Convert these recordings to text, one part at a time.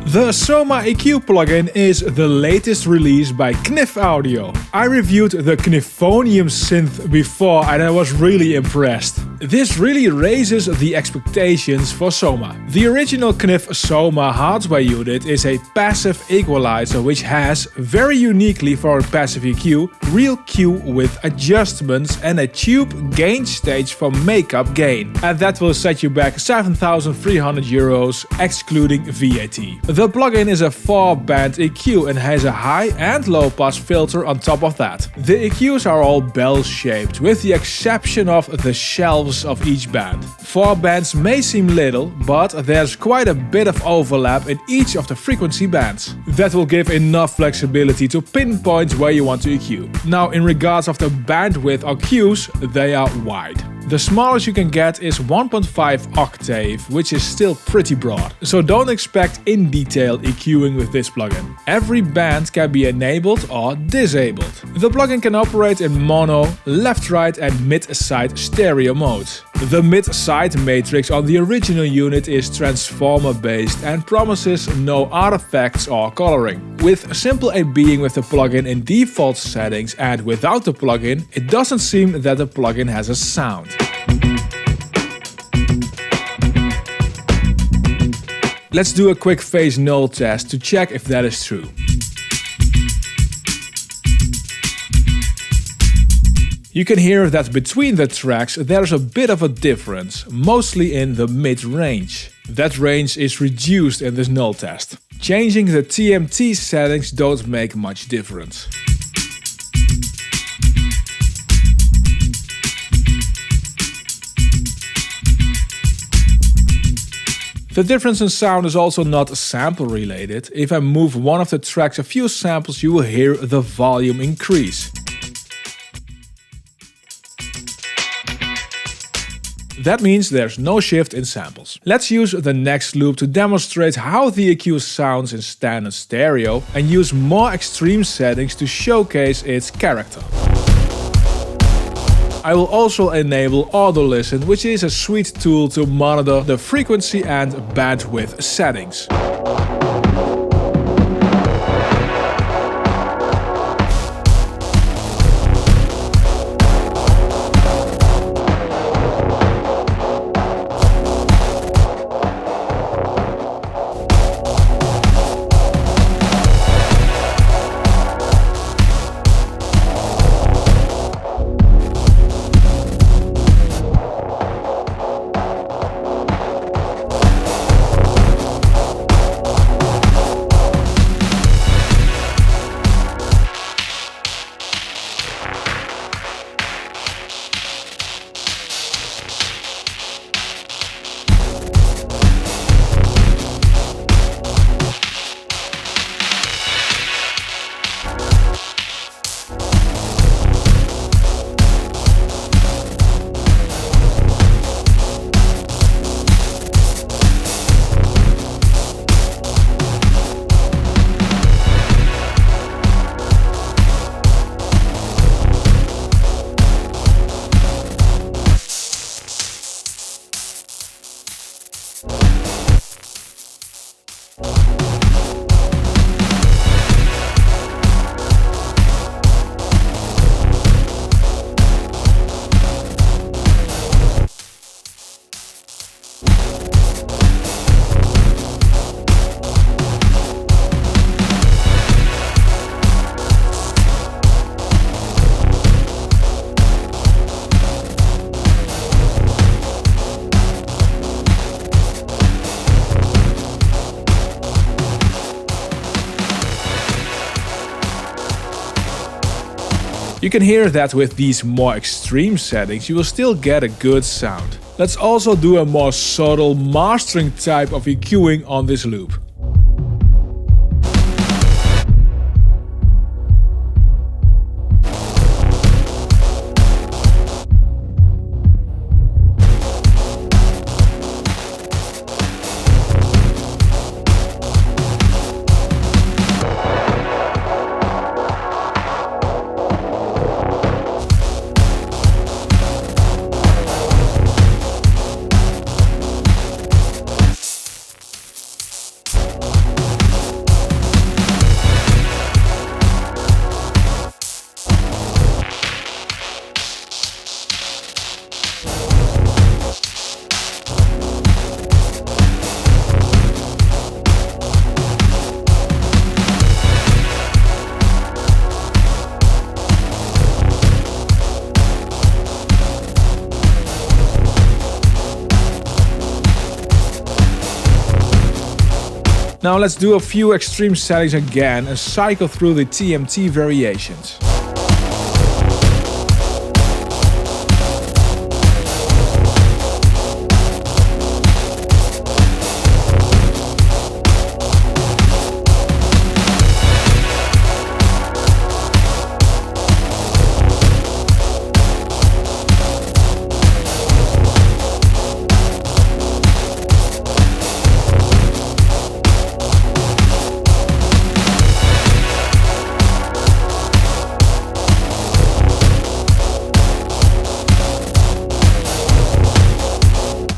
The Soma EQ plugin is the latest release by Knif Audio. I reviewed the Knifonium synth before and I was really impressed. This really raises the expectations for Soma. The original Knif Soma hardware unit is a passive equalizer which has, very uniquely for a passive EQ, real Q with adjustments and a tube gain stage for makeup gain. And that will set you back €7,300 excluding VAT. The plugin is a 4-band EQ and has a high and low pass filter on top of that. The EQs are all bell-shaped with the exception of the shelves of each band. 4 bands may seem little, but there's quite a bit of overlap in each of the frequency bands. That will give enough flexibility to pinpoint where you want to EQ. Now in regards of the bandwidth or Qs, they are wide. The smallest you can get is 1.5 octave, which is still pretty broad. So don't expect in-detail EQing with this plugin. Every band can be enabled or disabled. The plugin can operate in mono, left-right and mid-side stereo modes. The mid-side matrix on the original unit is transformer-based and promises no artifacts or coloring. With simple ABing with the plugin in default settings and without the plugin, it doesn't seem that the plugin has a sound. Let's do a quick phase null test to check if that is true. You can hear that between the tracks there's a bit of a difference, mostly in the mid-range. That range is reduced in this null test. Changing the TMT settings don't make much difference. The difference in sound is also not sample related. If I move one of the tracks a few samples, you will hear the volume increase. That means there's no shift in samples. Let's use the next loop to demonstrate how the EQ sounds in standard stereo and use more extreme settings to showcase its character. I will also enable Auto Listen, which is a sweet tool to monitor the frequency and bandwidth settings. You can hear that with these more extreme settings you will still get a good sound. Let's also do a more subtle mastering type of EQing on this loop. Now let's do a few extreme settings again and cycle through the TMT variations.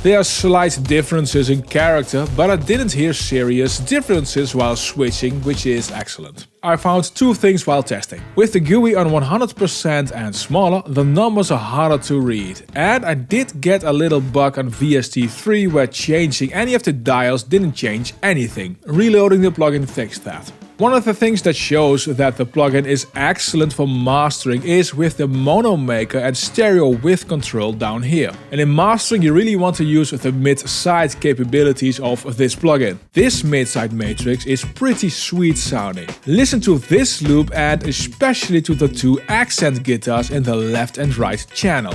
There are slight differences in character, but I didn't hear serious differences while switching, which is excellent. I found two things while testing. With the GUI on 100% and smaller, the numbers are harder to read. And I did get a little bug on VST3 where changing any of the dials didn't change anything. Reloading the plugin fixed that. One of the things that shows that the plugin is excellent for mastering is with the mono maker and stereo width control down here. And in mastering you really want to use the mid-side capabilities of this plugin. This mid-side matrix is pretty sweet sounding. Listen to this loop and especially to the two accent guitars in the left and right channel.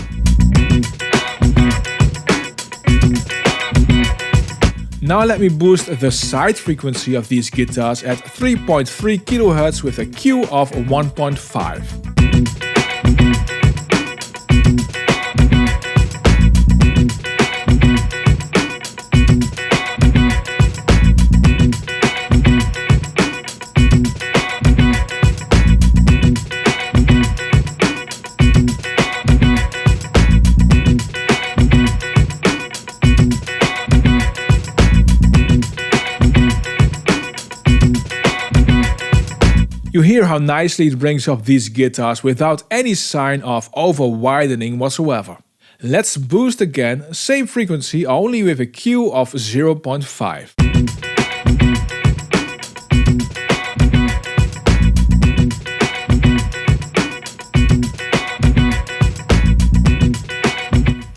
Now let me boost the side frequency of these guitars at 3.3 kHz with a Q of 1.5. You hear how nicely it brings up these guitars without any sign of over-widening whatsoever. Let's boost again, same frequency, only with a Q of 0.5.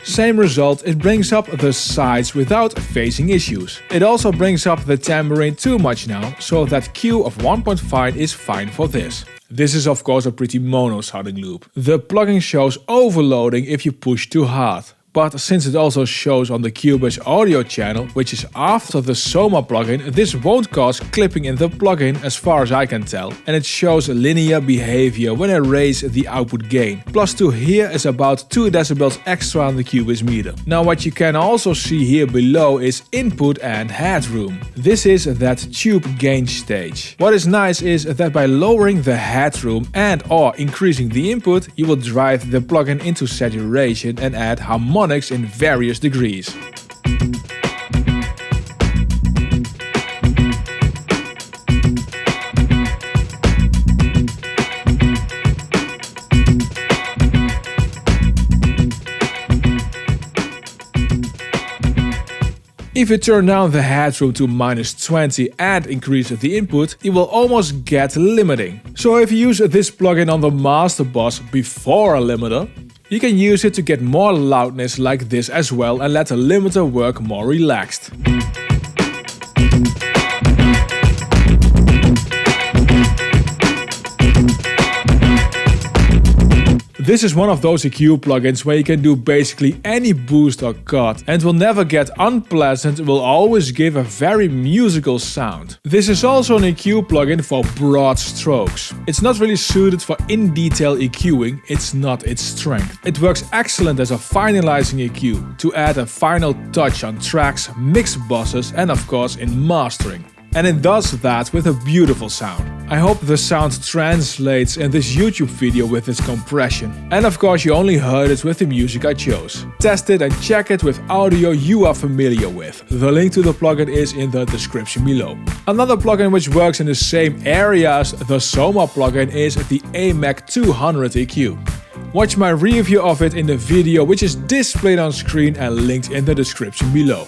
Same result, it brings up the sides without phasing issues. It also brings up the tambourine too much now, so that Q of 1.5 is fine for this. This is of course a pretty mono sounding loop. The plugin shows overloading if you push too hard. But since it also shows on the Cubase audio channel, which is after the Soma plugin, this won't cause clipping in the plugin as far as I can tell. And it shows linear behavior when I raise the output gain. Plus to here is about 2 decibels extra on the Cubase meter. Now what you can also see here below is input and headroom. This is that tube gain stage. What is nice is that by lowering the headroom and or increasing the input, you will drive the plugin into saturation and add harmonics in various degrees. If you turn down the headroom to -20 and increase the input, you will almost get limiting. So if you use this plugin on the master bus before a limiter, you can use it to get more loudness like this as well and let the limiter work more relaxed. This is one of those EQ plugins where you can do basically any boost or cut and will never get unpleasant, it will always give a very musical sound. This is also an EQ plugin for broad strokes. It's not really suited for in-detail EQing, it's not its strength. It works excellent as a finalizing EQ, to add a final touch on tracks, mixed bosses and of course in mastering. And it does that with a beautiful sound. I hope the sound translates in this YouTube video with its compression. And of course you only heard it with the music I chose. Test it and check it with audio you are familiar with. The link to the plugin is in the description below. Another plugin which works in the same area as the Soma plugin is the AMAC 200 EQ. Watch my review of it in the video which is displayed on screen and linked in the description below.